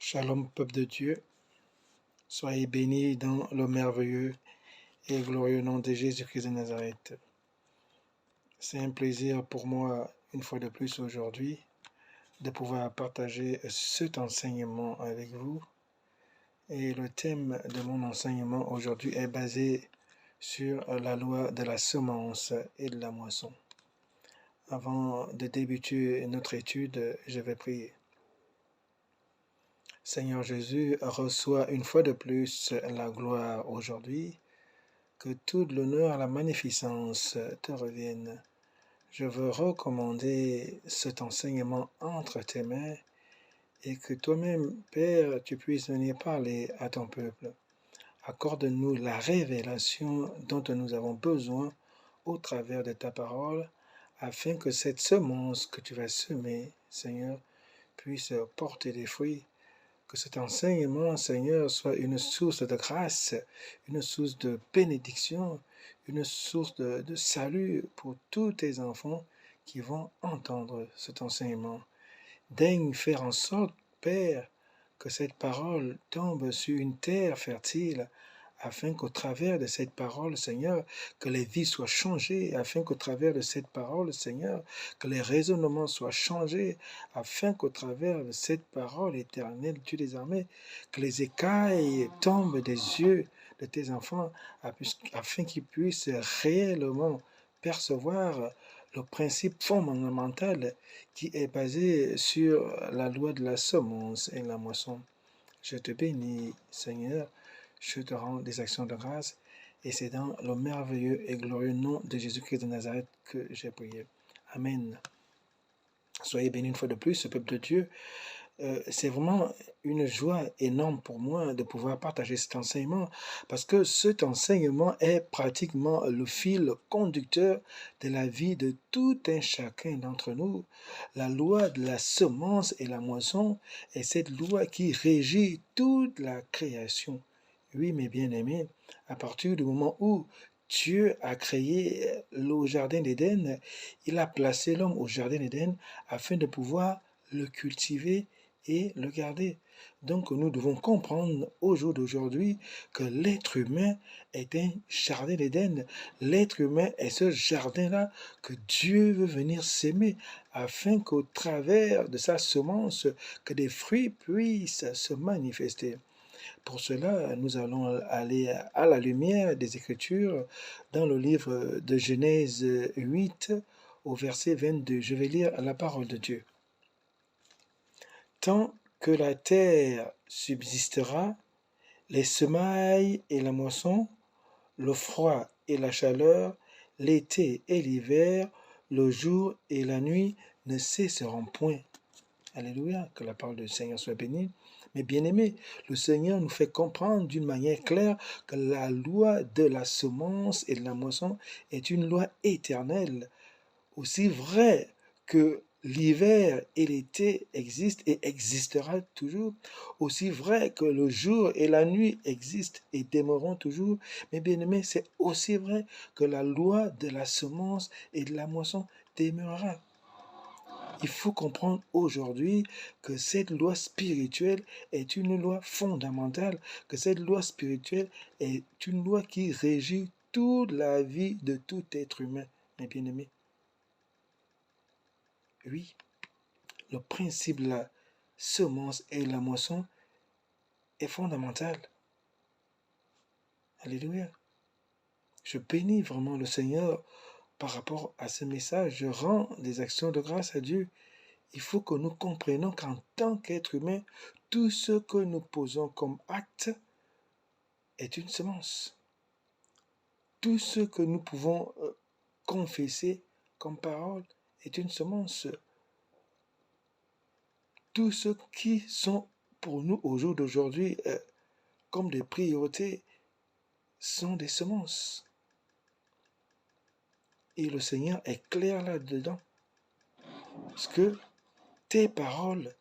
Shalom, peuple de Dieu, soyez bénis dans le merveilleux et glorieux nom de Jésus-Christ de Nazareth. C'est un plaisir pour moi, une fois de plus aujourd'hui, de pouvoir partager cet enseignement avec vous. Et le thème de mon enseignement aujourd'hui est basé sur la loi de la semence et de la moisson. Avant de débuter notre étude, je vais prier. Seigneur Jésus, reçois une fois de plus la gloire aujourd'hui. Que tout l'honneur et la magnificence te reviennent. Je veux recommander cet enseignement entre tes mains et que toi-même, Père, tu puisses venir parler à ton peuple. Accorde-nous la révélation dont nous avons besoin au travers de ta parole, afin que cette semence que tu vas semer, Seigneur, puisse porter des fruits. Que cet enseignement, Seigneur, soit une source de grâce, une source de bénédiction, une source de salut pour tous tes enfants qui vont entendre cet enseignement. Daigne faire en sorte, Père, que cette parole tombe sur une terre fertile, afin qu'au travers de cette parole, Seigneur, que les vies soient changées, afin qu'au travers de cette parole, Seigneur, que les raisonnements soient changés, afin qu'au travers de cette parole éternelle, Dieu des armées, que les écailles tombent des yeux de tes enfants, afin qu'ils puissent réellement percevoir le principe fondamental qui est basé sur la loi de la semence et la moisson. Je te bénis, Seigneur. Je te rends des actions de grâce et c'est dans le merveilleux et glorieux nom de Jésus-Christ de Nazareth que j'ai prié. Amen. Soyez bénis une fois de plus, ce peuple de Dieu. C'est vraiment une joie énorme pour moi de pouvoir partager cet enseignement parce que cet enseignement est pratiquement le fil conducteur de la vie de tout un chacun d'entre nous. La loi de la semence et la moisson est cette loi qui régit toute la création. Oui, mes bien-aimés, à partir du moment où Dieu a créé le jardin d'Éden, il a placé l'homme au jardin d'Éden afin de pouvoir le cultiver et le garder. Donc nous devons comprendre au jour d'aujourd'hui que l'être humain est un jardin d'Éden. L'être humain est ce jardin-là que Dieu veut venir s'aimer afin qu'au travers de sa semence, que des fruits puissent se manifester. Pour cela, nous allons aller à la lumière des Écritures dans le livre de Genèse 8 au verset 22. Je vais lire la parole de Dieu. Tant que la terre subsistera, les semailles et la moisson, le froid et la chaleur, l'été et l'hiver, le jour et la nuit ne cesseront point. Alléluia, que la parole du Seigneur soit bénie. Mais bien aimé, le Seigneur nous fait comprendre d'une manière claire que la loi de la semence et de la moisson est une loi éternelle, aussi vraie que l'hiver et l'été existent et existera toujours, aussi vrai que le jour et la nuit existent et demeureront toujours, mais bien aimé, c'est aussi vrai que la loi de la semence et de la moisson demeurera. Il faut comprendre aujourd'hui que cette loi spirituelle est une loi fondamentale, que cette loi spirituelle est une loi qui régit toute la vie de tout être humain, mes bien-aimés. Oui, le principe de la semence et la moisson est fondamental. Alléluia. Je bénis vraiment le Seigneur par rapport à ce message. Je rends des actions de grâce à Dieu. Il faut que nous comprenions qu'en tant qu'être humain, tout ce que nous posons comme acte est une semence. Tout ce que nous pouvons confesser comme parole est une semence. Tout ce qui sont pour nous au jour d'aujourd'hui comme des priorités sont des semences. Et le Seigneur est clair là-dedans. Parce que tes paroles,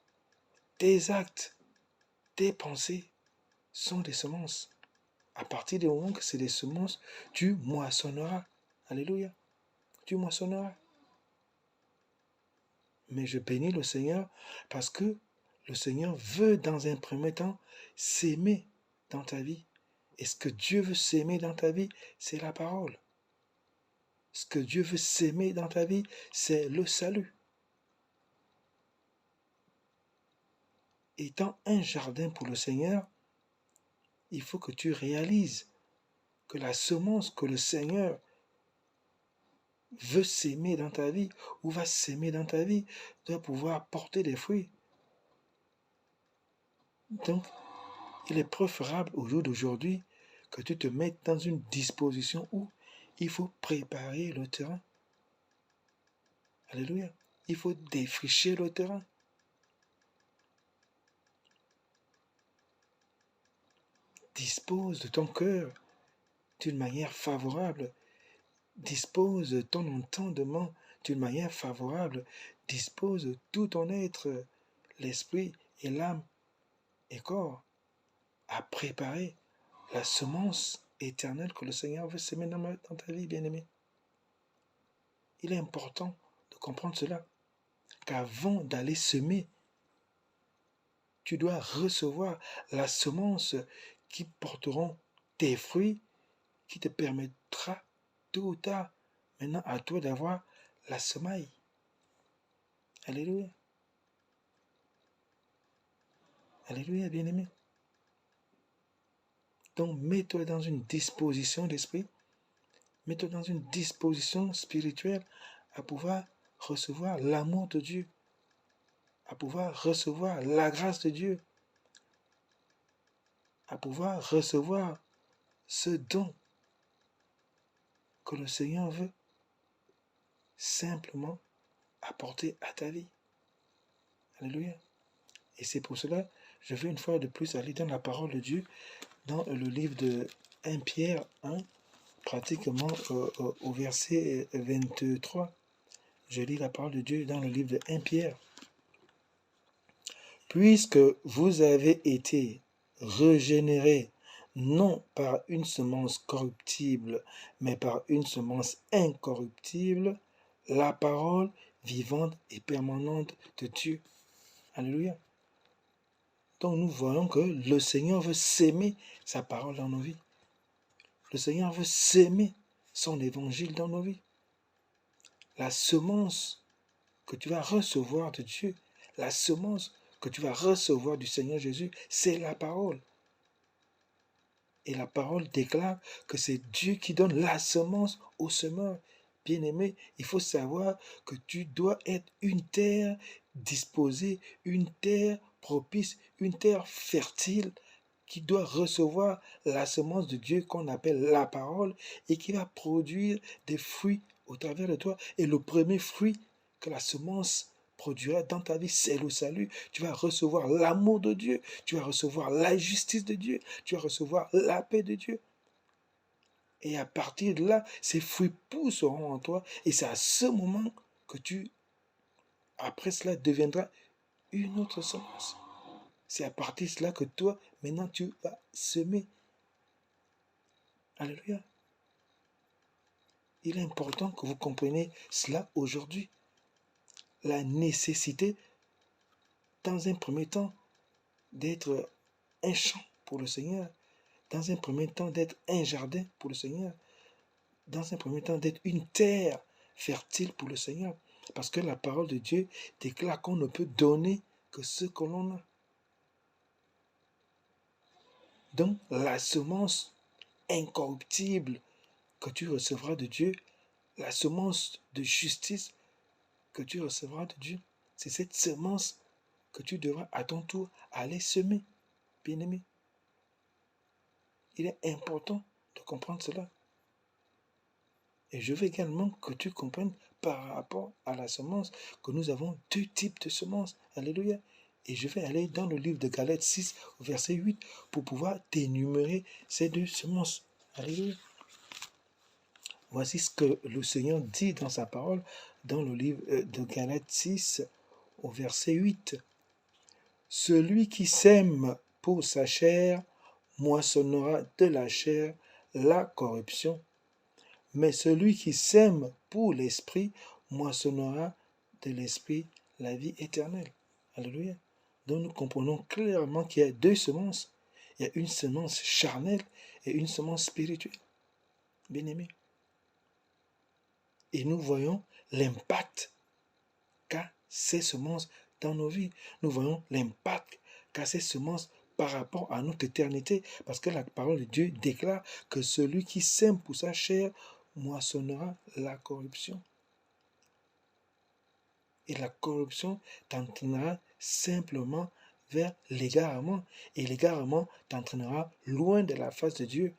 tes actes, tes pensées sont des semences. À partir du moment que c'est des semences, tu moissonneras. Alléluia. Tu moissonneras. Mais je bénis le Seigneur parce que le Seigneur veut dans un premier temps s'aimer dans ta vie. Et ce que Dieu veut s'aimer dans ta vie, c'est la parole. Ce que Dieu veut s'aimer dans ta vie, c'est le salut. Étant un jardin pour le Seigneur, il faut que tu réalises que la semence que le Seigneur veut s'aimer dans ta vie ou va s'aimer dans ta vie doit pouvoir porter des fruits. Donc, il est préférable au jour d'aujourd'hui que tu te mettes dans une disposition où il faut préparer le terrain. Alléluia. Il faut défricher le terrain. Dispose de ton cœur d'une manière favorable. Dispose de ton entendement d'une manière favorable. Dispose de tout ton être, l'esprit et l'âme et corps, à préparer la semence éternelle que le Seigneur veut semer dans ta vie, bien-aimé. Il est important de comprendre cela, qu'avant d'aller semer, tu dois recevoir la semence qui porteront tes fruits, qui te permettra tôt ou tard, maintenant à toi d'avoir la semaille. Alléluia. Alléluia, bien-aimé. Donc, mets-toi dans une disposition d'esprit, mets-toi dans une disposition spirituelle à pouvoir recevoir l'amour de Dieu, à pouvoir recevoir la grâce de Dieu, à pouvoir recevoir ce don que le Seigneur veut simplement apporter à ta vie. Alléluia. Et c'est pour cela, je veux une fois de plus aller dans la parole de Dieu, dans le livre de 1 Pierre 1, pratiquement au verset 23. Je lis la parole de Dieu dans le livre de 1 Pierre. Puisque vous avez été régénérés, non par une semence corruptible, mais par une semence incorruptible, la parole vivante et permanente de Dieu. Alléluia. Donc nous voyons que le Seigneur veut s'aimer sa parole dans nos vies. Le Seigneur veut s'aimer son évangile dans nos vies. La semence que tu vas recevoir de Dieu, la semence que tu vas recevoir du Seigneur Jésus, c'est la parole. Et la parole déclare que c'est Dieu qui donne la semence au semeur. Bien-aimé, il faut savoir que tu dois être une terre disposée, une terre propice, une terre fertile qui doit recevoir la semence de Dieu qu'on appelle la parole et qui va produire des fruits au travers de toi. Et le premier fruit que la semence produira dans ta vie, c'est le salut. Tu vas recevoir l'amour de Dieu, tu vas recevoir la justice de Dieu, tu vas recevoir la paix de Dieu. Et à partir de là, ces fruits pousseront en toi et c'est à ce moment que après cela, deviendras une autre semence. C'est à partir de cela que toi, maintenant, tu vas semer. Alléluia. Il est important que vous compreniez cela aujourd'hui. La nécessité, dans un premier temps, d'être un champ pour le Seigneur. Dans un premier temps, d'être un jardin pour le Seigneur. Dans un premier temps, d'être une terre fertile pour le Seigneur. Parce que la parole de Dieu déclare qu'on ne peut donner que ce que l'on a. Donc, la semence incorruptible que tu recevras de Dieu, la semence de justice que tu recevras de Dieu, c'est cette semence que tu devras à ton tour aller semer, bien-aimé. Il est important de comprendre cela. Et je veux également que tu comprennes par rapport à la semence que nous avons deux types de semences. Alléluia. Et je vais aller dans le livre de Galates 6, au verset 8, pour pouvoir t'énumérer ces deux semences. Alléluia. Voici ce que le Seigneur dit dans sa parole, dans le livre de Galates 6, au verset 8. Celui qui sème pour sa chair moissonnera de la chair la corruption, mais celui qui sème pour l'esprit moissonnera de l'esprit la vie éternelle. Alléluia. Donc nous comprenons clairement qu'il y a deux semences. Il y a une semence charnelle et une semence spirituelle. Bien-aimés. Et nous voyons l'impact qu'a ces semences dans nos vies. Nous voyons l'impact qu'a ces semences par rapport à notre éternité. Parce que la parole de Dieu déclare que celui qui sème pour sa chair moissonnera la corruption. Et la corruption t'entraînera simplement vers l'égarement. Et l'égarement t'entraînera loin de la face de Dieu.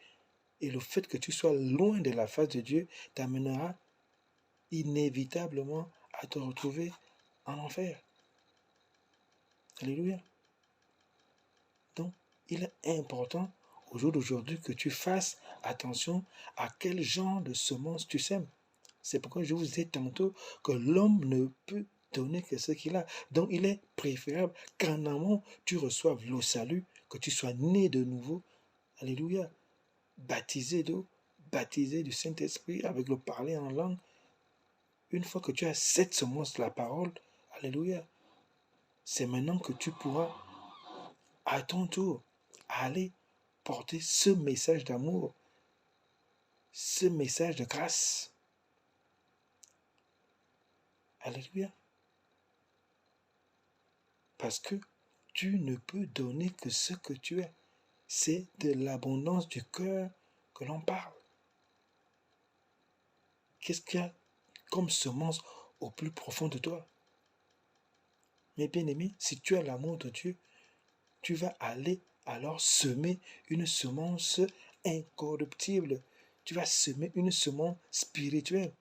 Et le fait que tu sois loin de la face de Dieu t'amènera inévitablement à te retrouver en enfer. Alléluia. Donc, il est important au jour d'aujourd'hui que tu fasses attention à quel genre de semence tu sèmes. C'est pourquoi je vous ai dit tantôt que l'homme ne peut donner que ce qu'il a. Donc, il est préférable qu'en amont, tu reçoives le salut, que tu sois né de nouveau. Alléluia. Baptisé d'eau, baptisé du Saint-Esprit avec le parler en langue. Une fois que tu as cette semence de la parole, alléluia, c'est maintenant que tu pourras, à ton tour, aller porter ce message d'amour, ce message de grâce. Alléluia. Parce que tu ne peux donner que ce que tu as. C'est de l'abondance du cœur que l'on parle. Qu'est-ce qu'il y a comme semence au plus profond de toi? Mes bien-aimés, si tu as l'amour de Dieu, tu vas aller alors semer une semence incorruptible. Tu vas semer une semence spirituelle.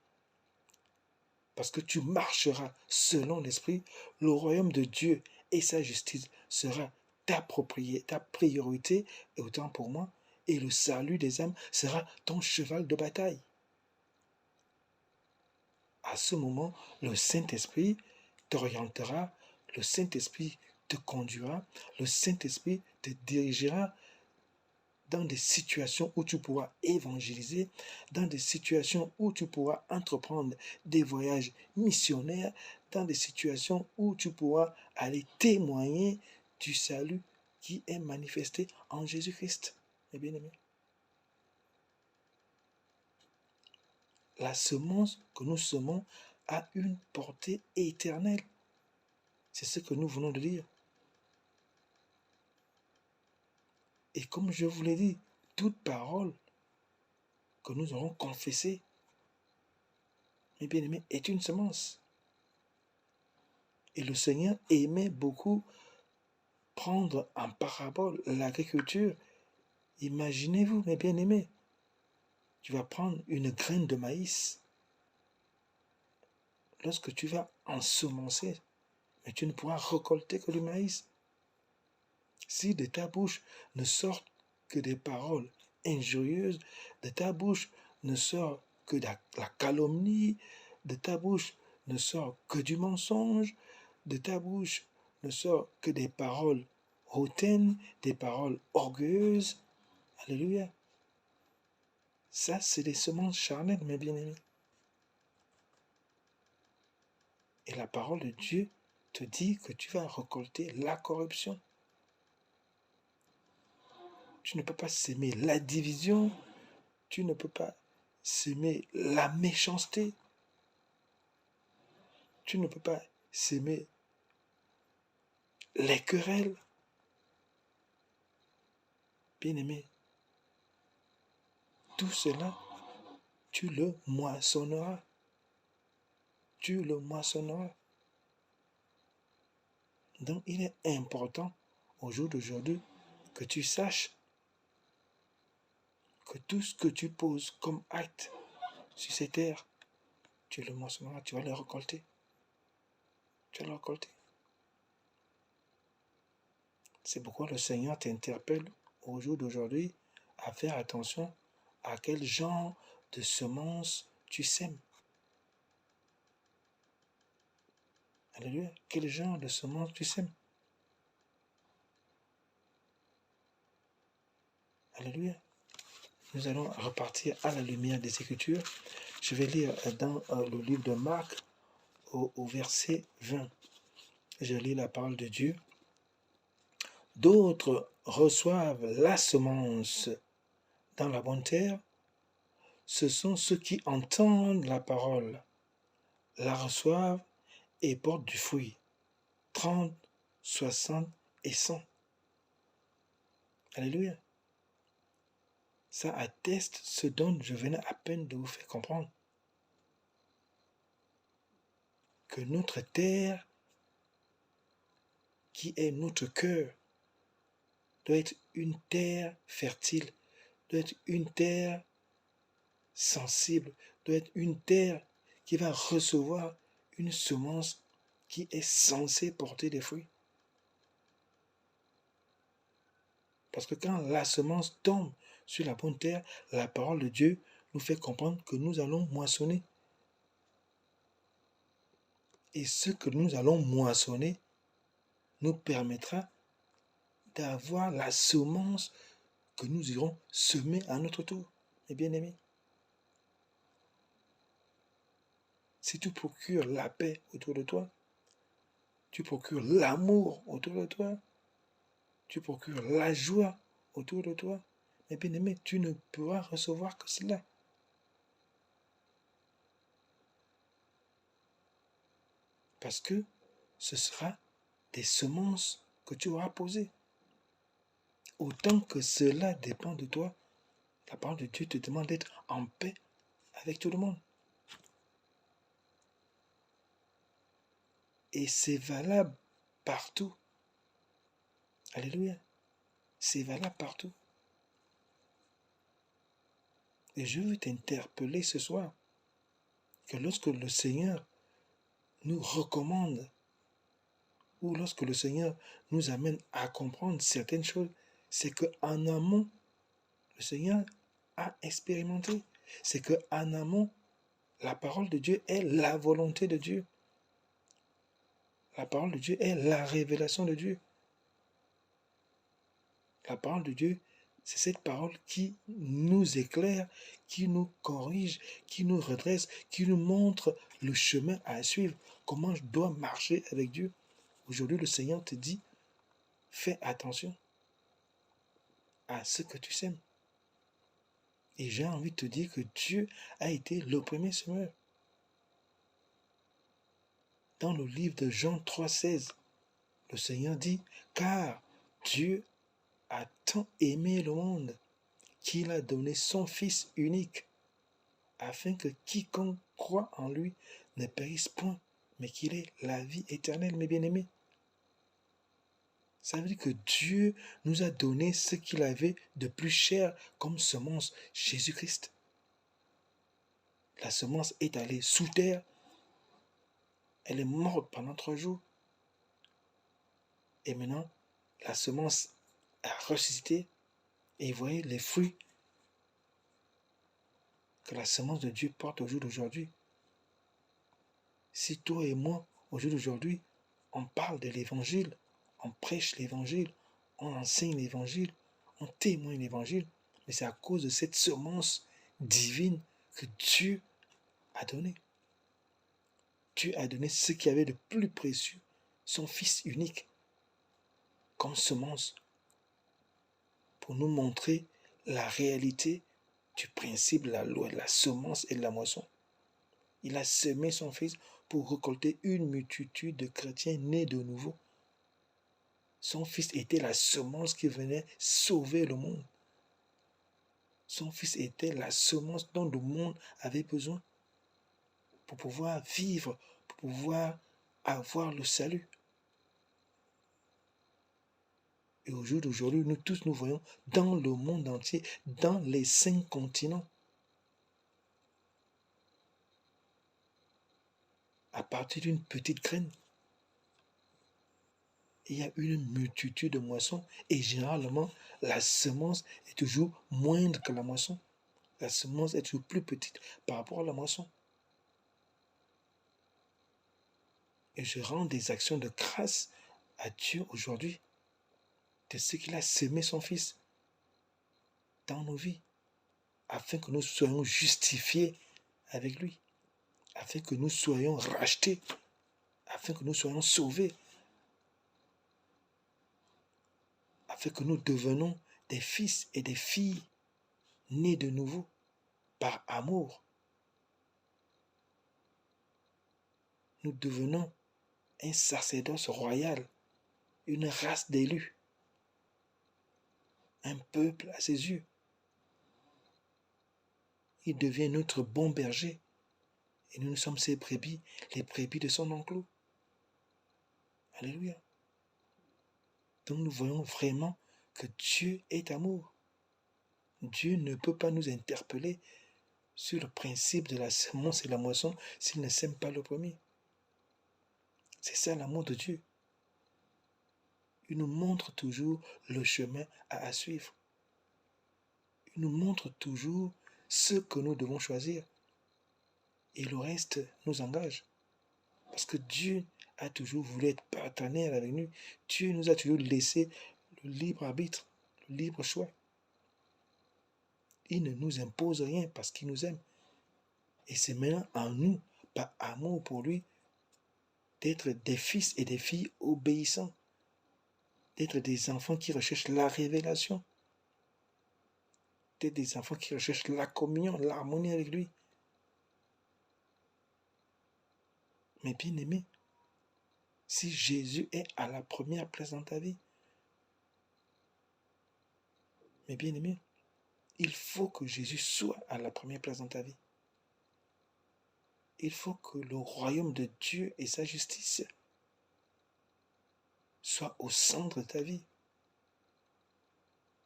Parce que tu marcheras selon l'Esprit. Le royaume de Dieu et sa justice sera ta priorité, et autant pour moi. Et le salut des âmes sera ton cheval de bataille. À ce moment, le Saint-Esprit t'orientera, le Saint-Esprit te conduira, le Saint-Esprit te dirigera dans des situations où tu pourras évangéliser, dans des situations où tu pourras entreprendre des voyages missionnaires, dans des situations où tu pourras aller témoigner du salut qui est manifesté en Jésus-Christ. Mes bien-aimés, la semence que nous semons a une portée éternelle. C'est ce que nous venons de dire. Et comme je vous l'ai dit, toute parole que nous aurons confessée, mes bien-aimés, est une semence. Et le Seigneur aimait beaucoup prendre en parabole l'agriculture. Imaginez-vous, mes bien-aimés, tu vas prendre une graine de maïs. Lorsque tu vas ensemencer, mais tu ne pourras récolter que du maïs. Si de ta bouche ne sortent que des paroles injurieuses, de ta bouche ne sort que de la calomnie, de ta bouche ne sort que du mensonge, de ta bouche ne sort que des paroles hautaines, des paroles orgueilleuses. Alléluia. Ça, c'est des semences charnelles, mes bien-aimés. Et la parole de Dieu te dit que tu vas récolter la corruption. Tu ne peux pas s'aimer la division, tu ne peux pas s'aimer la méchanceté, tu ne peux pas s'aimer les querelles. Bien-aimé, tout cela, tu le moissonneras. Tu le moissonneras. Donc, il est important au jour d'aujourd'hui que tu saches que tout ce que tu poses comme acte sur cette terre, tu le moissonneras, tu vas le récolter. Tu vas le récolter. C'est pourquoi le Seigneur t'interpelle au jour d'aujourd'hui à faire attention à quel genre de semence tu sèmes. Alléluia. Quel genre de semence tu sèmes. Alléluia. Nous allons repartir à la lumière des Écritures. Je vais lire dans le livre de Marc au verset 20. Je lis la parole de Dieu. D'autres reçoivent la semence dans la bonne terre. Ce sont ceux qui entendent la parole, la reçoivent et portent du fruit. 30, 60 et 100. Alléluia. Ça atteste ce dont je venais à peine de vous faire comprendre. Que notre terre, qui est notre cœur, doit être une terre fertile, doit être une terre sensible, doit être une terre qui va recevoir une semence qui est censée porter des fruits. Parce que quand la semence tombe sur la bonne terre, la parole de Dieu nous fait comprendre que nous allons moissonner. Et ce que nous allons moissonner nous permettra d'avoir la semence que nous irons semer à notre tour. Mes bien-aimés, si tu procures la paix autour de toi, tu procures l'amour autour de toi, tu procures la joie autour de toi, mes bien-aimés, tu ne pourras recevoir que cela. Parce que ce sera des semences que tu auras posées. Autant que cela dépend de toi, la parole de Dieu te demande d'être en paix avec tout le monde. Et c'est valable partout. Alléluia. C'est valable partout. Et je veux t'interpeller ce soir que lorsque le Seigneur nous recommande ou lorsque le Seigneur nous amène à comprendre certaines choses, c'est qu'en amont, le Seigneur a expérimenté. C'est qu'en amont, la parole de Dieu est la volonté de Dieu. La parole de Dieu est la révélation de Dieu. La parole de Dieu, c'est cette parole qui nous éclaire, qui nous corrige, qui nous redresse, qui nous montre le chemin à suivre, comment je dois marcher avec Dieu. Aujourd'hui, le Seigneur te dit, fais attention à ce que tu sèmes. Et j'ai envie de te dire que Dieu a été le premier semeur. Dans le livre de Jean 3,16, le Seigneur dit, car Dieu a tant aimé le monde qu'il a donné son Fils unique, afin que quiconque croit en lui ne périsse point, mais qu'il ait la vie éternelle, mes bien-aimés. Ça veut dire que Dieu nous a donné ce qu'il avait de plus cher comme semence, Jésus-Christ. La semence est allée sous terre, elle est morte pendant 3 jours, et maintenant, la semence a ressuscité, et vous voyez les fruits que la semence de Dieu porte au jour d'aujourd'hui. Si toi et moi, au jour d'aujourd'hui, on parle de l'évangile, on prêche l'évangile, on enseigne l'évangile, on témoigne l'évangile, mais c'est à cause de cette semence divine que Dieu a donné. Dieu a donné ce qu'il y avait de plus précieux, son Fils unique, comme semence, pour nous montrer la réalité du principe de la loi, de la semence et de la moisson. Il a semé son Fils pour récolter une multitude de chrétiens nés de nouveau. Son Fils était la semence qui venait sauver le monde. Son Fils était la semence dont le monde avait besoin pour pouvoir vivre, pour pouvoir avoir le salut. Et au jour d'aujourd'hui, nous tous nous voyons dans le monde entier, dans les 5 continents. À partir d'une petite graine, il y a une multitude de moissons et généralement, la semence est toujours moindre que la moisson. La semence est toujours plus petite par rapport à la moisson. Et je rends des actions de grâce à Dieu aujourd'hui de ce qu'il a semé son Fils dans nos vies, afin que nous soyons justifiés avec lui, afin que nous soyons rachetés, afin que nous soyons sauvés. afin que nous devenons des fils et des filles nés de nouveau par amour. Nous devenons un sacerdoce royal, une race d'élus, un peuple à ses yeux. Il devient notre bon berger et nous sommes ses brebis, les brebis de son enclos. Alléluia. Donc nous voyons vraiment que Dieu est amour. Dieu ne peut pas nous interpeller sur le principe de la semence et la moisson s'il ne sème pas le premier. C'est ça l'amour de Dieu. Il nous montre toujours le chemin à suivre. Il nous montre toujours ce que nous devons choisir. Et le reste nous engage. Parce que Dieu a toujours voulu être partenaire avec nous. Dieu nous a toujours laissé le libre arbitre, le libre choix. Il ne nous impose rien parce qu'il nous aime. Et c'est maintenant en nous, par amour pour lui, d'être des fils et des filles obéissants. D'être des enfants qui recherchent la révélation. D'être des enfants qui recherchent la communion, l'harmonie avec lui. Mais bien aimé, si Jésus est à la première place dans ta vie, mais bien aimé, il faut que Jésus soit à la première place dans ta vie. Il faut que le royaume de Dieu et sa justice soient au centre de ta vie.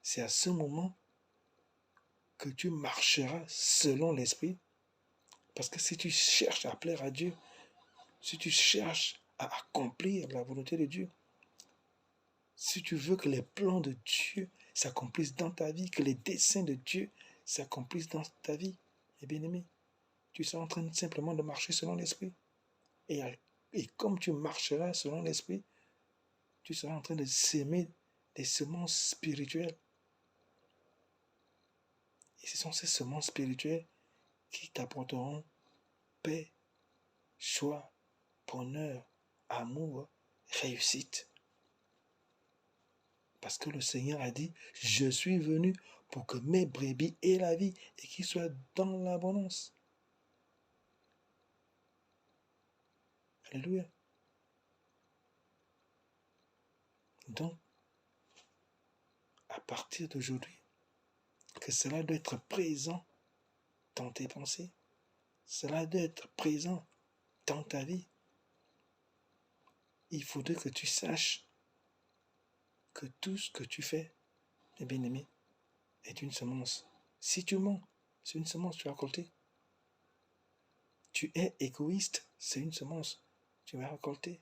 C'est à ce moment que tu marcheras selon l'Esprit. Parce que si tu cherches à plaire à Dieu, si tu cherches à accomplir la volonté de Dieu, si tu veux que les plans de Dieu s'accomplissent dans ta vie, que les desseins de Dieu s'accomplissent dans ta vie, mes bien-aimés, tu seras en train simplement de marcher selon l'Esprit. Et comme tu marcheras selon l'Esprit, tu seras en train de s'aimer des semences spirituelles. Et ce sont ces semences spirituelles qui t'apporteront paix, joie, bonheur, amour, réussite. Parce que le Seigneur a dit, je suis venu pour que mes brebis aient la vie et qu'ils soient dans l'abondance. Alléluia. Donc, à partir d'aujourd'hui, que cela doit être présent dans tes pensées. Cela doit être présent dans ta vie. Il faudrait que tu saches que tout ce que tu fais, mes bien-aimés, est une semence. Si tu mens, c'est une semence, tu vas récolter. Tu es égoïste, c'est une semence, tu vas récolter.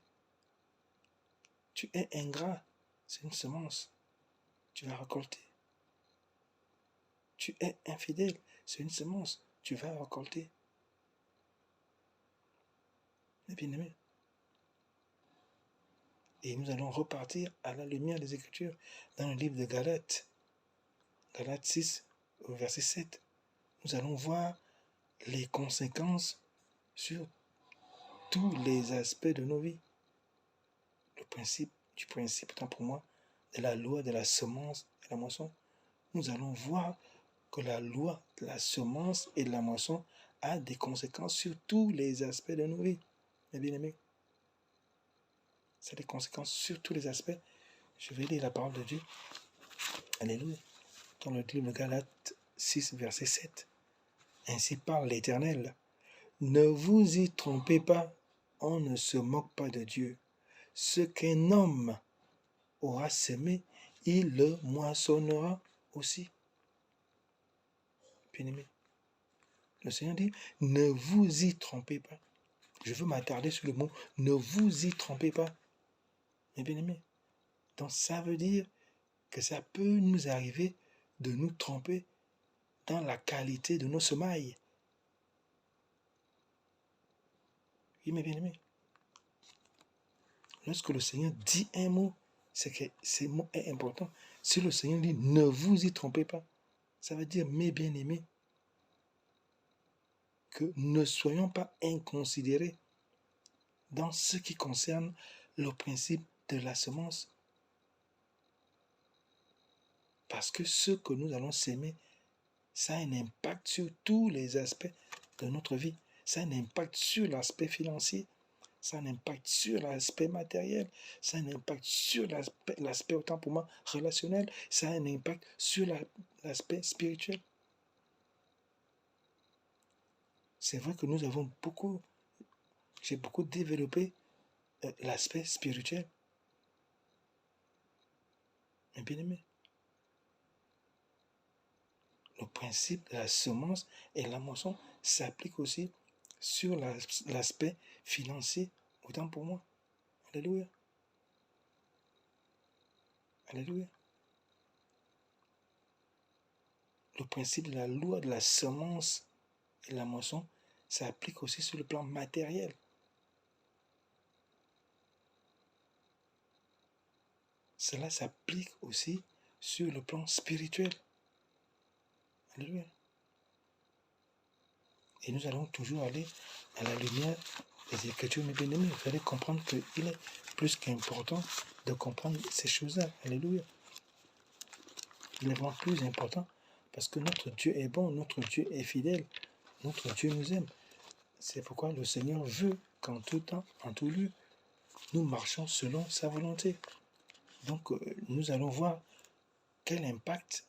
Tu es ingrat, c'est une semence, tu vas récolter. Tu es infidèle, c'est une semence, tu vas récolter. Mes bien-aimés. Et nous allons repartir à la lumière des Écritures dans le livre de Galates. Galates 6, verset 7. Nous allons voir les conséquences sur tous les aspects de nos vies. Le principe, tant pour moi, de la loi de la semence et de la moisson. Nous allons voir que la loi de la semence et de la moisson a des conséquences sur tous les aspects de nos vies. Mes bien-aimés, c'est des conséquences sur tous les aspects. Je vais lire la parole de Dieu. Alléluia. Dans le livre de Galates 6, verset 7. Ainsi parle l'Éternel. Ne vous y trompez pas, on ne se moque pas de Dieu. Ce qu'un homme aura semé, il le moissonnera aussi. Bien-aimé, le Seigneur dit, ne vous y trompez pas. Je veux m'attarder sur le mot, ne vous y trompez pas. Mais bien-aimé, donc ça veut dire que ça peut nous arriver de nous tromper dans la qualité de nos semailles. Oui, mes bien-aimés, lorsque le Seigneur dit un mot, c'est que ce mot est important. Si le Seigneur dit, ne vous y trompez pas, ça veut dire, mes bien-aimés, que ne soyons pas inconsidérés dans ce qui concerne le principe de la semence. Parce que ce que nous allons s'aimer, ça a un impact sur tous les aspects de notre vie. Ça a un impact sur l'aspect financier. Ça a un impact sur l'aspect matériel. Ça a un impact sur l'aspect autant pour moi relationnel. Ça a un impact sur l'aspect spirituel. C'est vrai que j'ai beaucoup développé l'aspect spirituel. Mais bien aimé, le principe de la semence et la moisson s'applique aussi sur l'aspect financier, autant pour moi. Alléluia. Alléluia. Le principe de la loi de la semence et la moisson s'applique aussi sur le plan matériel. Cela s'applique aussi sur le plan spirituel. Alléluia. Et nous allons toujours aller à la lumière des Écritures, mes bien-aimés. Vous allez comprendre qu'il est plus qu'important de comprendre ces choses-là. Alléluia. Il est vraiment plus important parce que notre Dieu est bon, notre Dieu est fidèle, notre Dieu nous aime. C'est pourquoi le Seigneur veut qu'en tout temps, en tout lieu, nous marchons selon sa volonté. Donc, nous allons voir quel impact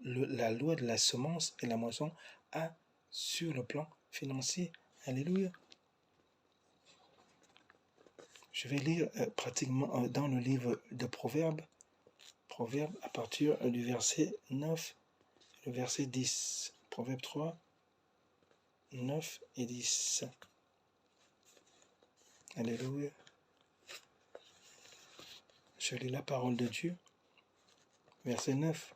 la loi de la semence et la moisson a sur le plan financier. Alléluia. Je vais lire pratiquement dans le livre de Proverbes à partir du verset 9, le verset 10. Proverbe 3, 9 et 10. Alléluia. Je lis la parole de Dieu. Verset 9.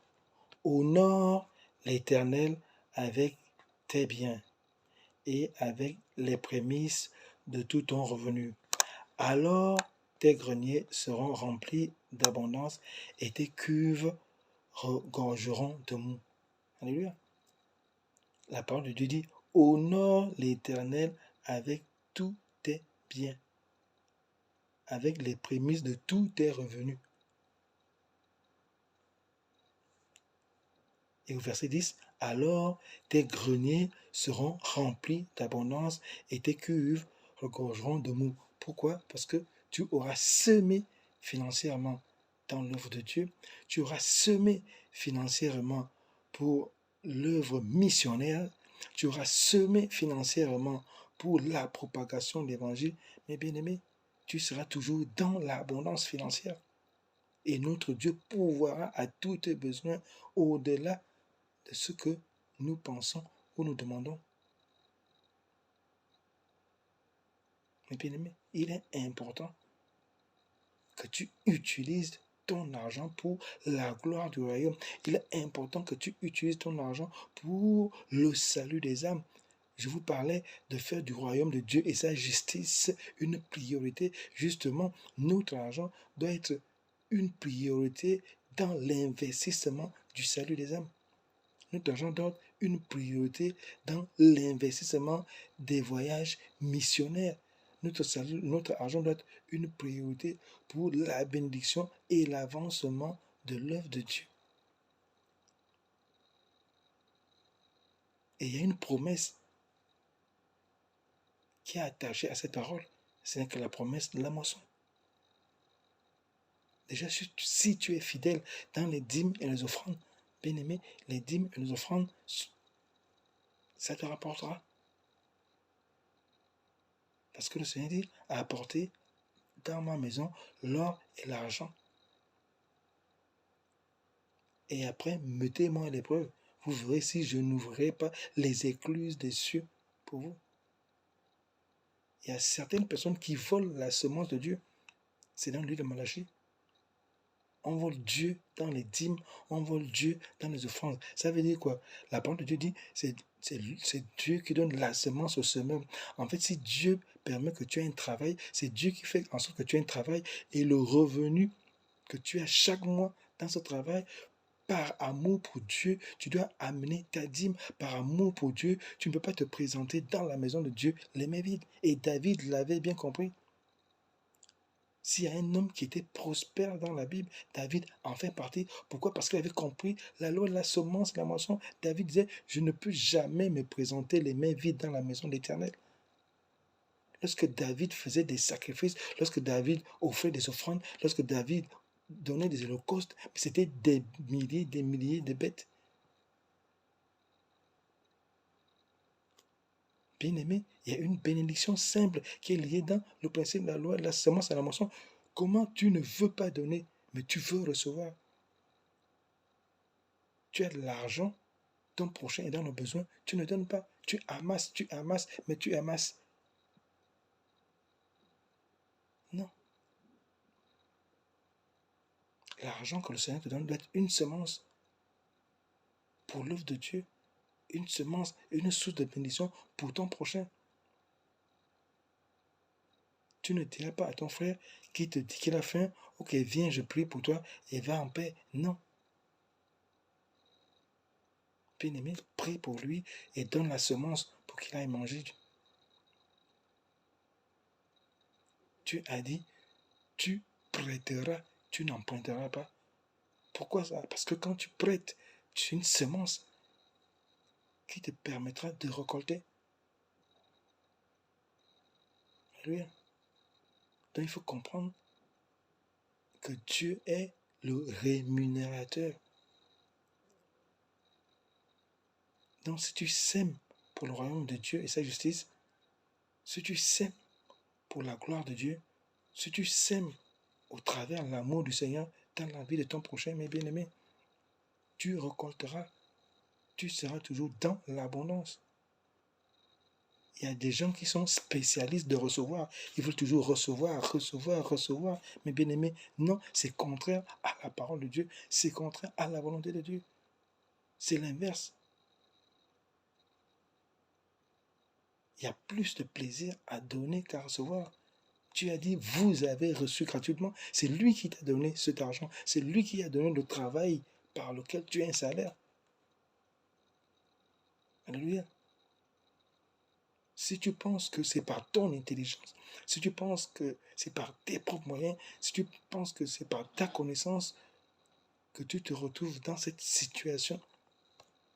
Honore l'Éternel avec tes biens et avec les prémices de tout ton revenu. Alors tes greniers seront remplis d'abondance et tes cuves regorgeront de mou. Alléluia. La parole de Dieu dit, honore l'Éternel avec tous tes biens, avec les prémices de tous tes revenus. Et au verset 10, alors tes greniers seront remplis d'abondance et tes cuves regorgeront de mou. Pourquoi? Parce que tu auras semé financièrement dans l'œuvre de Dieu, tu auras semé financièrement pour l'œuvre missionnaire, tu auras semé financièrement pour la propagation de l'évangile. Mais bien aimé, tu seras toujours dans l'abondance financière. Et notre Dieu pourvoira à tous tes besoins au-delà de ce que nous pensons ou nous demandons. Mais bien aimé, il est important que tu utilises ton argent pour la gloire du royaume. Il est important que tu utilises ton argent pour le salut des âmes. Je vous parlais de faire du royaume de Dieu et sa justice une priorité. Justement, notre argent doit être une priorité dans l'investissement du salut des âmes. Notre argent doit être une priorité dans l'investissement des voyages missionnaires. Notre argent doit être une priorité pour la bénédiction et l'avancement de l'œuvre de Dieu. Et il y a une promesse qui est attachée à cette parole. C'est que la promesse de la moisson. Déjà, si tu es fidèle dans les dîmes et les offrandes, bien aimé, les dîmes et les offrandes, ça te rapportera. Parce que le Seigneur dit, à apporter dans ma maison l'or et l'argent. Et après, mettez-moi à l'épreuve. Vous verrez si je n'ouvrirai pas les écluses des cieux pour vous. Il y a certaines personnes qui volent la semence de Dieu. C'est dans le livre de Malachie. On vole Dieu dans les dîmes, on vole Dieu dans les offrandes. Ça veut dire quoi? La parole de Dieu dit, c'est Dieu qui donne la semence au semeur. En fait, si Dieu permet que tu aies un travail, c'est Dieu qui fait en sorte que tu aies un travail et le revenu que tu as chaque mois dans ce travail, par amour pour Dieu, tu dois amener ta dîme. Par amour pour Dieu, tu ne peux pas te présenter dans la maison de Dieu les mains vides. Et David l'avait bien compris. S'il y a un homme qui était prospère dans la Bible, David en fait partie. Pourquoi? Parce qu'il avait compris la loi de la semence, la moisson. David disait, je ne peux jamais me présenter les mains vides dans la maison de l'Éternel. Lorsque David faisait des sacrifices, lorsque David offrait des offrandes, lorsque David donnait des holocaustes, c'était des milliers de bêtes. Bien-aimé, il y a une bénédiction simple qui est liée dans le principe de la loi de la semence à la moisson. Comment tu ne veux pas donner, mais tu veux recevoir? Tu as de l'argent, ton prochain est dans le besoin, tu ne donnes pas. Tu amasses, mais tu amasses. Non. L'argent que le Seigneur te donne doit être une semence pour l'œuvre de Dieu. Une semence, une source de bénédiction pour ton prochain. Tu ne diras pas à ton frère qui te dit qu'il a faim, ok, viens, je prie pour toi et va en paix. Non. Bien-aimé, prie pour lui et donne la semence pour qu'il aille manger. Tu as dit, tu prêteras, tu n'emprunteras pas. Pourquoi ça? Parce que quand tu prêtes, tu as une semence qui te permettra de récolter. Alléluia. Donc il faut comprendre que Dieu est le rémunérateur. Donc si tu sèmes pour le royaume de Dieu et sa justice, si tu sèmes pour la gloire de Dieu, si tu sèmes au travers de l'amour du Seigneur dans la vie de ton prochain, mes bien-aimés, tu récolteras, tu seras toujours dans l'abondance. Il y a des gens qui sont spécialistes de recevoir. Ils veulent toujours recevoir. Mais bien aimé, non, c'est contraire à la parole de Dieu. C'est contraire à la volonté de Dieu. C'est l'inverse. Il y a plus de plaisir à donner qu'à recevoir. Tu as dit, vous avez reçu gratuitement. C'est lui qui t'a donné cet argent. C'est lui qui a donné le travail par lequel tu as un salaire. Alléluia. Si tu penses que c'est par ton intelligence, si tu penses que c'est par tes propres moyens, si tu penses que c'est par ta connaissance que tu te retrouves dans cette situation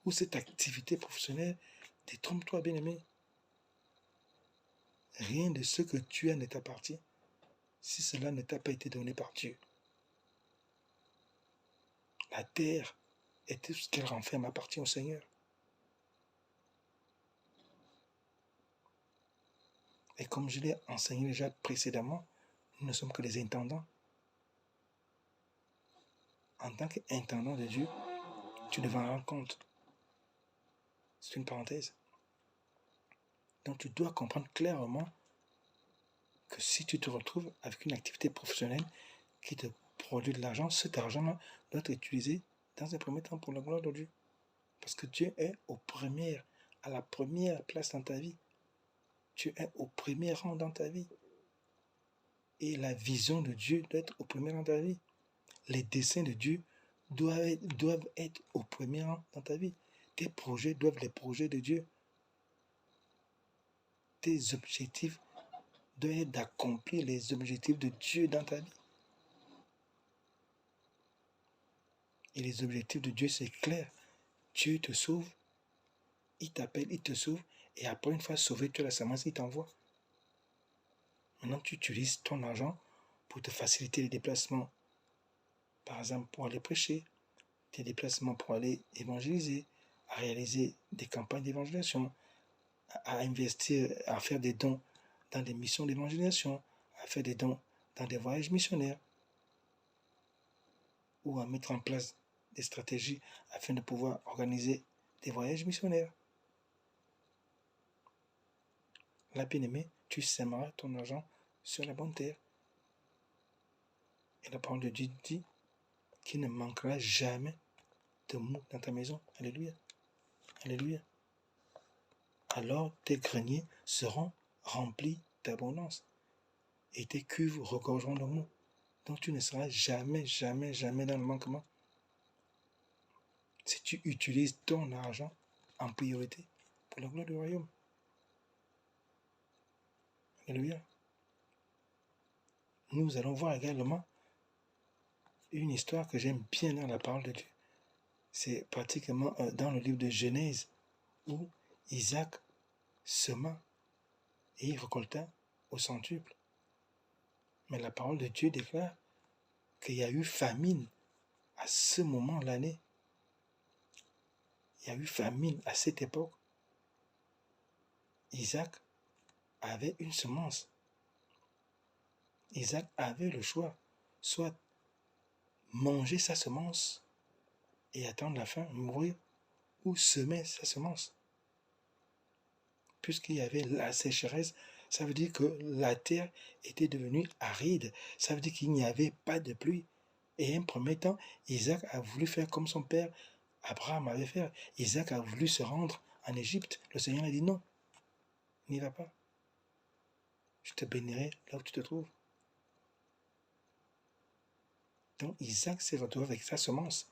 ou cette activité professionnelle, détrompe-toi, bien-aimé. Rien de ce que tu as ne t'appartient si cela ne t'a pas été donné par Dieu. La terre et tout ce qu'elle renferme appartient au Seigneur. Et comme je l'ai enseigné déjà précédemment, nous ne sommes que des intendants. En tant qu'intendant de Dieu, tu devras en rendre compte. C'est une parenthèse. Donc tu dois comprendre clairement que si tu te retrouves avec une activité professionnelle qui te produit de l'argent, cet argent-là doit être utilisé dans un premier temps pour la gloire de Dieu. Parce que Dieu est à la première place dans ta vie. Dieu est au premier rang dans ta vie. Et la vision de Dieu doit être au premier rang dans ta vie. Les desseins de Dieu doivent être au premier rang dans ta vie. Tes projets doivent être les projets de Dieu. Tes objectifs doivent être d'accomplir les objectifs de Dieu dans ta vie. Et les objectifs de Dieu, c'est clair. Dieu te sauve, il t'appelle, il te sauve, et après, une fois sauvé, tu as la semence, il t'envoie. Maintenant, tu utilises ton argent pour te faciliter les déplacements. Par exemple, pour aller prêcher, tes déplacements pour aller évangéliser, à réaliser des campagnes d'évangélisation, à investir, à faire des dons dans des missions d'évangélisation, à faire des dons dans des voyages missionnaires, ou à mettre en place des stratégies afin de pouvoir organiser des voyages missionnaires. Là, bien-aimé, tu sèmeras ton argent sur la bonne terre. Et la parole de Dieu dit qu'il ne manquera jamais de mou dans ta maison. Alléluia. Alléluia. Alors tes greniers seront remplis d'abondance et tes cuves regorgeront de mou. Donc tu ne seras jamais dans le manquement. Si tu utilises ton argent en priorité pour la gloire du royaume. Alléluia. nous allons voir également une histoire que j'aime bien dans la parole de Dieu. C'est pratiquement dans le livre de Genèse où Isaac sema et il récolta au centuple. Mais la parole de Dieu déclare qu'il y a eu famine à ce moment de l'année. Il y a eu famine à cette époque. Isaac avait une semence. Isaac avait le choix, soit manger sa semence et attendre la fin, mourir, ou semer sa semence. Puisqu'il y avait la sécheresse, ça veut dire que la terre était devenue aride. Ça veut dire qu'il n'y avait pas de pluie. Et en premier temps, Isaac a voulu faire comme son père Abraham avait fait. Isaac a voulu se rendre en Égypte. Le Seigneur a dit non, n'y va pas. Je te bénirai là où tu te trouves. Donc Isaac s'est retrouvé avec sa semence.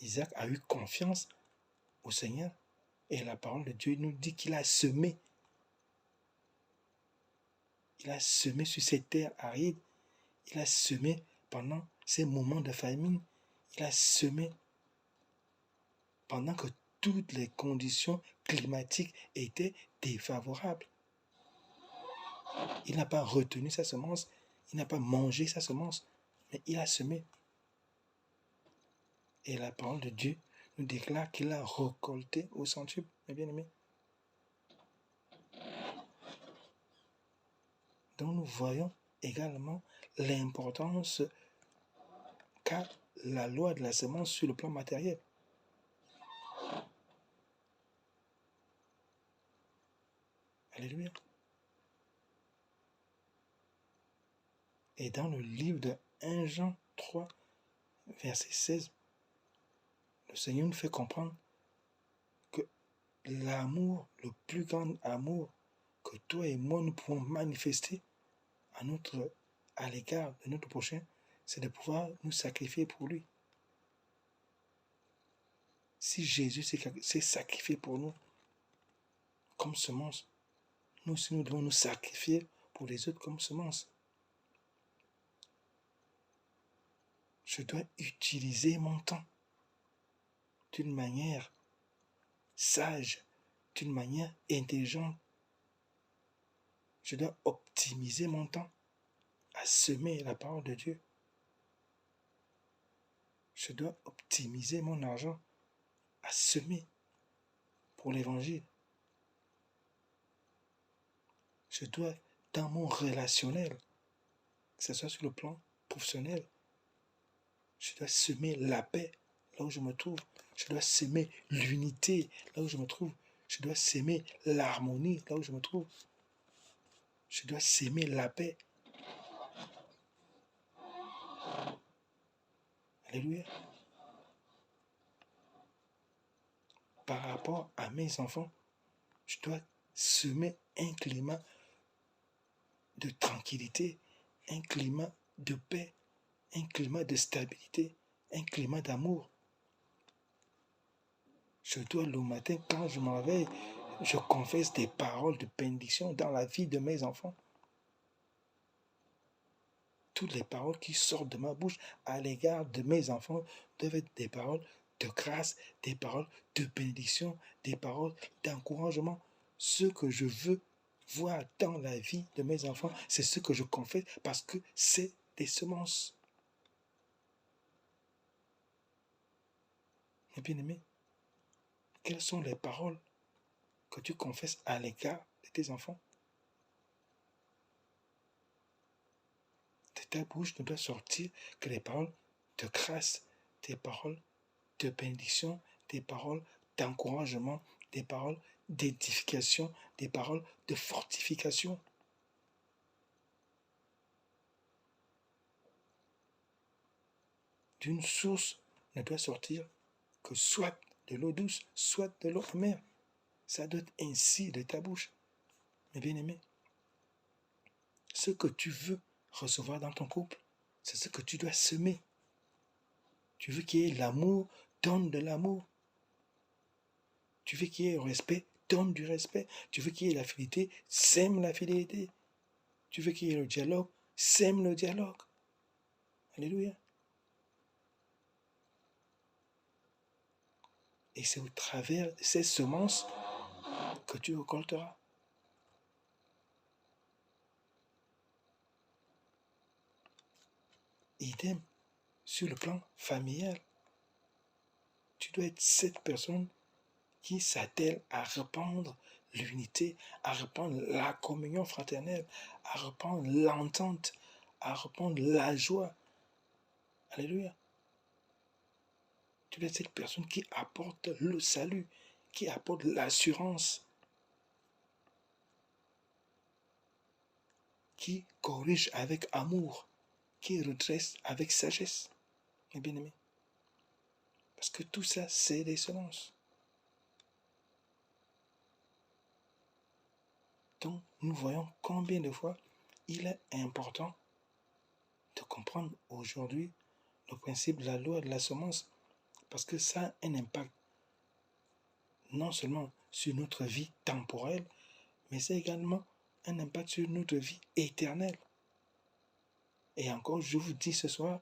Isaac a eu confiance au Seigneur. Et la parole de Dieu nous dit qu'il a semé. Il a semé sur cette terre aride. Il a semé pendant ces moments de famine. Il a semé pendant que toutes les conditions climatiques étaient défavorables. Il n'a pas retenu sa semence. Il n'a pas mangé sa semence. Mais il a semé. Et la parole de Dieu nous déclare qu'il a récolté au centuple, mes bien-aimés. Donc nous voyons également l'importance qu'a la loi de la semence sur le plan matériel. Alléluia. Et dans le livre de 1 Jean 3, verset 16, le Seigneur nous fait comprendre que l'amour, le plus grand amour que toi et moi nous pouvons manifester à l'égard de notre prochain, c'est de pouvoir nous sacrifier pour lui. Si Jésus s'est sacrifié pour nous comme semence, nous aussi nous devons nous sacrifier pour les autres comme semence. Je dois utiliser mon temps d'une manière sage, d'une manière intelligente. Je dois optimiser mon temps à semer la parole de Dieu. Je dois optimiser mon argent à semer pour l'évangile. Je dois, dans mon relationnel, que ce soit sur le plan professionnel, je dois semer la paix là où je me trouve. Je dois semer l'unité là où je me trouve. Je dois semer l'harmonie là où je me trouve. Je dois semer la paix. Alléluia. Par rapport à mes enfants, je dois semer un climat de tranquillité, un climat de paix, un climat de stabilité, un climat d'amour. Je dois le matin, quand je me réveille, je confesse des paroles de bénédiction dans la vie de mes enfants. Toutes les paroles qui sortent de ma bouche à l'égard de mes enfants doivent être des paroles de grâce, des paroles de bénédiction, des paroles d'encouragement. Ce que je veux voir dans la vie de mes enfants, c'est ce que je confesse parce que c'est des semences. Mes bien-aimés, quelles sont les paroles que tu confesses à l'égard de tes enfants? De ta bouche ne doit sortir que les paroles de grâce, des paroles de bénédiction, des paroles d'encouragement, des paroles d'édification, des paroles de fortification. D'une source ne doit sortir que soit de l'eau douce, soit de l'eau amère. Ça doit être ainsi de ta bouche. Mes bien-aimés, ce que tu veux recevoir dans ton couple, c'est ce que tu dois semer. Tu veux qu'il y ait l'amour, donne de l'amour. Tu veux qu'il y ait le respect, donne du respect. Tu veux qu'il y ait la fidélité, sème la fidélité. Tu veux qu'il y ait le dialogue, sème le dialogue. Alléluia. Et c'est au travers de ces semences que tu récolteras. Idem, sur le plan familial, tu dois être cette personne qui s'attelle à répandre l'unité, à répandre la communion fraternelle, à répandre l'entente, à répandre la joie. Alléluia. Tu dois être cette personne qui apporte le salut, qui apporte l'assurance, qui corrige avec amour, qui redresse avec sagesse, mes bien-aimés. Parce que tout ça, c'est des semences. Donc, nous voyons combien de fois il est important de comprendre aujourd'hui le principe de la loi de la semence, parce que ça a un impact non seulement sur notre vie temporelle, mais c'est également un impact sur notre vie éternelle. Et encore, je vous dis ce soir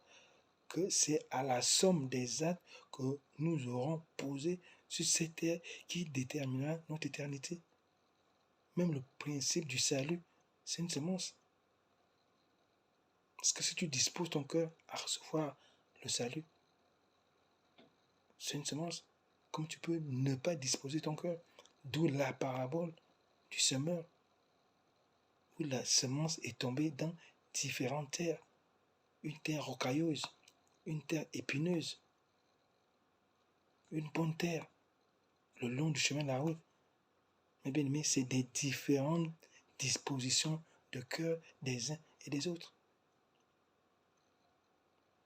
que c'est à la somme des actes que nous aurons posés sur cette terre qui déterminera notre éternité. Même le principe du salut, c'est une semence. Parce que si tu disposes ton cœur à recevoir le salut, c'est une semence. Comme tu peux ne pas disposer ton cœur. D'où la parabole du semeur, où la semence est tombée dans différentes terres. Une terre rocailleuse, une terre épineuse, une bonne terre, le long du chemin de la route. Mais bien aimé, c'est des différentes dispositions de cœur des uns et des autres.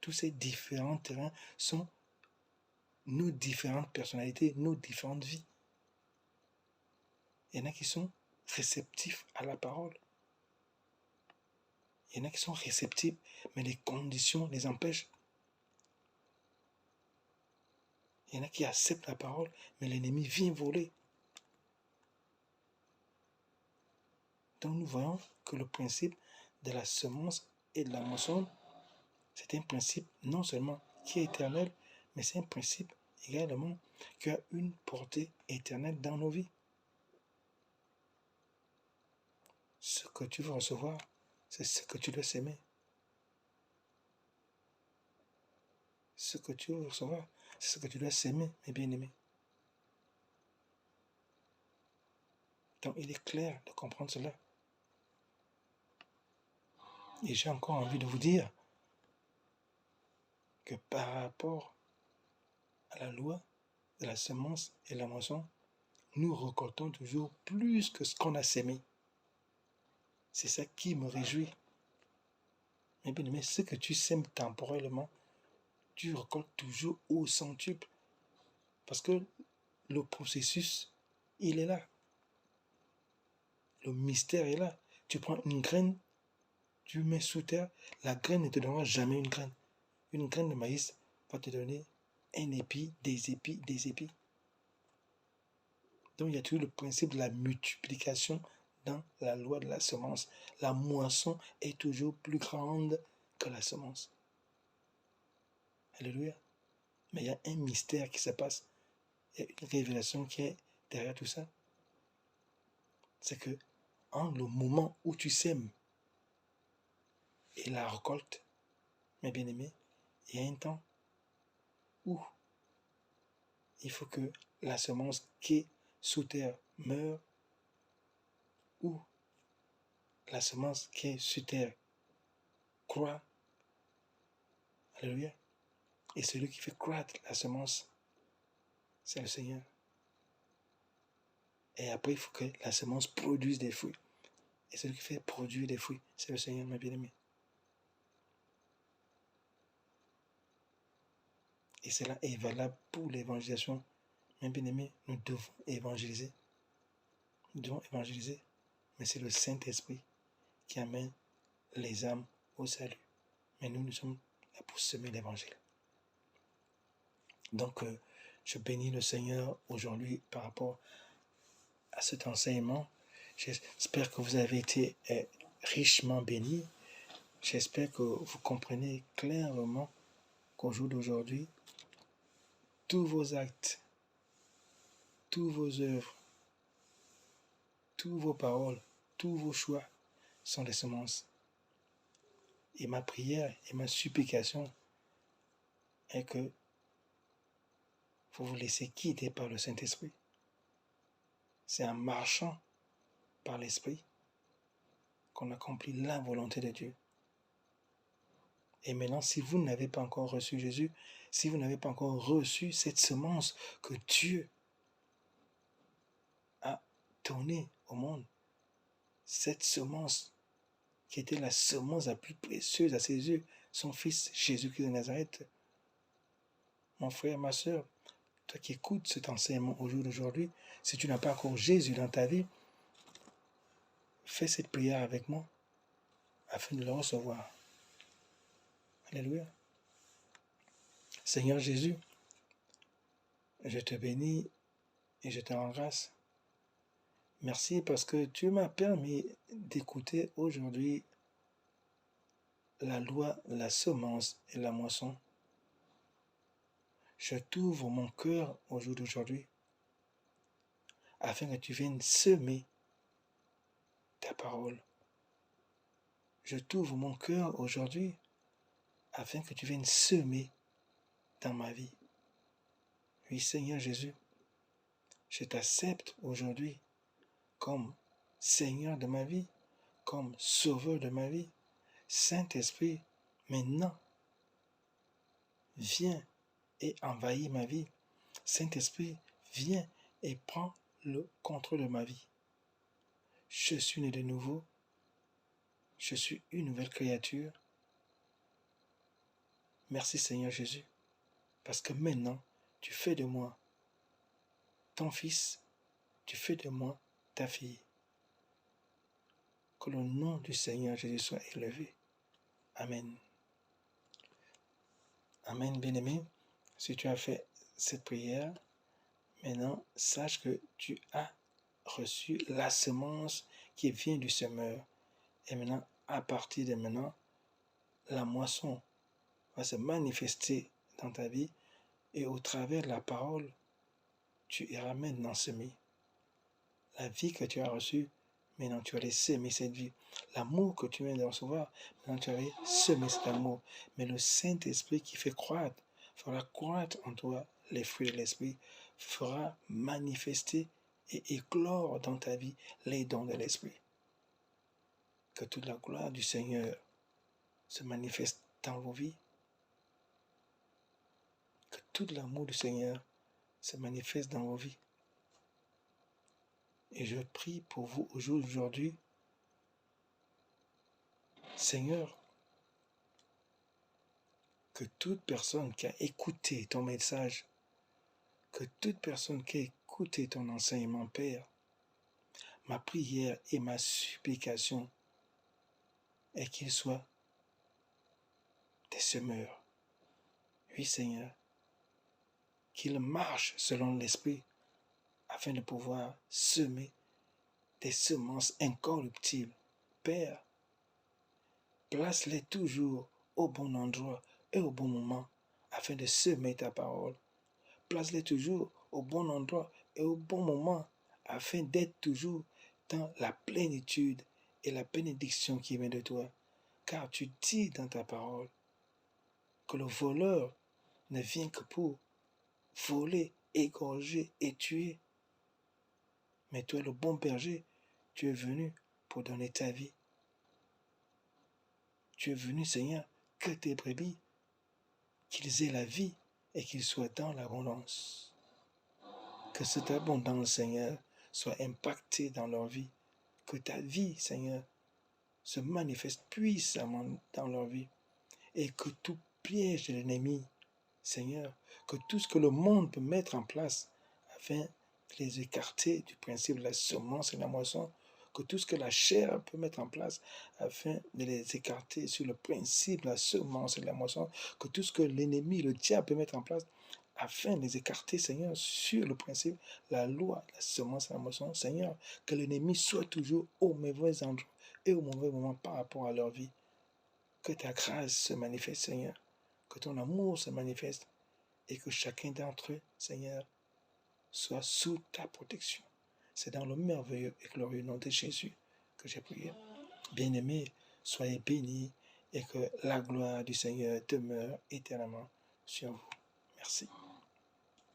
Tous ces différents terrains sont nos différentes personnalités, nos différentes vies. Il y en a qui sont réceptifs à la parole. Il y en a qui sont réceptifs, mais les conditions les empêchent. Il y en a qui acceptent la parole, mais l'ennemi vient voler. Donc nous voyons que le principe de la semence et de la moisson, c'est un principe non seulement qui est éternel, mais c'est un principe également qui a une portée éternelle dans nos vies. Ce que tu veux recevoir, c'est ce que tu dois s'aimer. Ce que tu veux recevoir, c'est ce que tu dois s'aimer, mes bien-aimés. Donc il est clair de comprendre cela. Et j'ai encore envie de vous dire que par rapport à la loi de la semence et la moisson, nous récoltons toujours plus que ce qu'on a sémé. C'est ça qui me réjouit. Mais bien aimé, ce que tu sèmes temporellement, tu récoltes toujours au centuple. Parce que le processus, il est là. Le mystère est là. Tu prends une graine, tu mets sous terre, la graine ne te donnera jamais une graine. Une graine de maïs va te donner un épi, des épis, des épis. Donc il y a toujours le principe de la multiplication dans la loi de la semence. La moisson est toujours plus grande que la semence. Alléluia. Mais il y a un mystère qui se passe. Il y a une révélation qui est derrière tout ça. C'est que en le moment où tu sèmes et la récolte, mes bien-aimés, il y a un temps où il faut que la semence qui est sous terre meure, ou la semence qui est sous terre croît. Alléluia. Et celui qui fait croître la semence, c'est le Seigneur. Et après, il faut que la semence produise des fruits. Et celui qui fait produire des fruits, c'est le Seigneur, mes bien-aimés. Et cela est valable pour l'évangélisation. Mes bien-aimés, nous devons évangéliser. Nous devons évangéliser. Mais c'est le Saint-Esprit qui amène les âmes au salut. Mais nous sommes là pour semer l'évangile. Donc, je bénis le Seigneur aujourd'hui par rapport à cet enseignement. J'espère que vous avez été richement bénis. J'espère que vous comprenez clairement qu'au jour d'aujourd'hui, tous vos actes, tous vos œuvres, toutes vos paroles, tous vos choix sont des semences. Et ma prière et ma supplication est que vous vous laissez guider par le Saint-Esprit. C'est en marchant par l'Esprit qu'on accomplit la volonté de Dieu. Et maintenant, si vous n'avez pas encore reçu Jésus, si vous n'avez pas encore reçu cette semence que Dieu a donnée au monde, cette semence qui était la semence la plus précieuse à ses yeux, son Fils Jésus-Christ de Nazareth, mon frère, ma soeur, toi qui écoutes cet enseignement au jour d'aujourd'hui, si tu n'as pas encore Jésus dans ta vie, fais cette prière avec moi afin de le recevoir. Alléluia. Seigneur Jésus, je te bénis et je te rends grâce. Merci parce que tu m'as permis d'écouter aujourd'hui la loi, la semence et la moisson. Je t'ouvre mon cœur au jour d'aujourd'hui afin que tu viennes semer ta parole. Je t'ouvre mon cœur aujourd'hui afin que tu viennes semer dans ma vie. Oui, Seigneur Jésus, je t'accepte aujourd'hui comme Seigneur de ma vie, comme Sauveur de ma vie. Saint-Esprit, maintenant, viens et envahis ma vie. Saint-Esprit, viens et prends le contrôle de ma vie. Je suis né de nouveau. Je suis une nouvelle créature. Merci Seigneur Jésus, parce que maintenant, tu fais de moi ton fils, tu fais de moi ta fille. Que le nom du Seigneur Jésus soit élevé. Amen. Amen, bien-aimé. Si tu as fait cette prière, maintenant, sache que tu as reçu la semence qui vient du semeur. Et maintenant, à partir de maintenant, la moisson va se manifester dans ta vie et au travers de la parole, tu iras maintenant semer. La vie que tu as reçue, maintenant tu vas aller semer cette vie. L'amour que tu viens de recevoir, maintenant tu vas aller semer cet amour. Mais le Saint-Esprit qui fait croître, fera croître en toi les fruits de l'Esprit, fera manifester et éclore dans ta vie les dons de l'Esprit. Que toute la gloire du Seigneur se manifeste dans vos vies. Que tout l'amour du Seigneur se manifeste dans vos vies. Et je prie pour vous aujourd'hui, Seigneur, que toute personne qui a écouté ton message, que toute personne qui a écouté ton enseignement, Père, ma prière et ma supplication est qu'ils soient des semeurs. Oui, Seigneur, qu'ils marchent selon l'Esprit afin de pouvoir semer des semences incorruptibles. Père, place-les toujours au bon endroit et au bon moment afin de semer ta parole. Place-les toujours au bon endroit et au bon moment afin d'être toujours dans la plénitude et la bénédiction qui vient de toi. Car tu dis dans ta parole que le voleur ne vient que pour voler, égorger et tuer. Mais toi, le bon berger, tu es venu pour donner ta vie. Tu es venu, Seigneur, que tes brebis, qu'ils aient la vie et qu'ils soient dans l'abondance. Que cette abondance, Seigneur, soit impactée dans leur vie. Que ta vie, Seigneur, se manifeste puissamment dans leur vie. Et que tout piège de l'ennemi, Seigneur, que tout ce que le monde peut mettre en place afin de les écarter du principe de la semence et de la moisson, que tout ce que la chair peut mettre en place afin de les écarter sur le principe de la semence et de la moisson, que tout ce que l'ennemi, le diable peut mettre en place afin de les écarter, Seigneur, sur le principe, la loi, la semence et la moisson, Seigneur, que l'ennemi soit toujours au mauvais endroit et au mauvais moment par rapport à leur vie. Que ta grâce se manifeste, Seigneur, que ton amour se manifeste et que chacun d'entre eux, Seigneur, soit sous ta protection. C'est dans le merveilleux et glorieux nom de Jésus que j'ai prié. Bien-aimés, soyez bénis et que la gloire du Seigneur demeure éternellement sur vous. Merci.